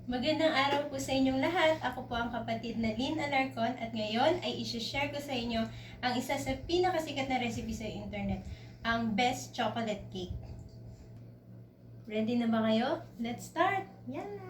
Magandang araw po sa inyong lahat. Ako po ang kapatid na Lynn Alarcon at ngayon ay isi-share ko sa inyo ang isa sa pinakasikat na recipe sa internet, ang best chocolate cake. Ready na ba kayo? Let's start! Yan na!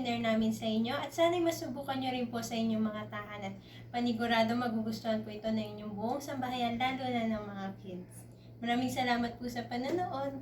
isinare namin sa inyo at sana'y masubukan nyo rin po sa inyong mga tahanan. Panigurado magugustuhan po ito ng inyong buong sambahayan, lalo na ng mga kids. Maraming salamat po sa panonood.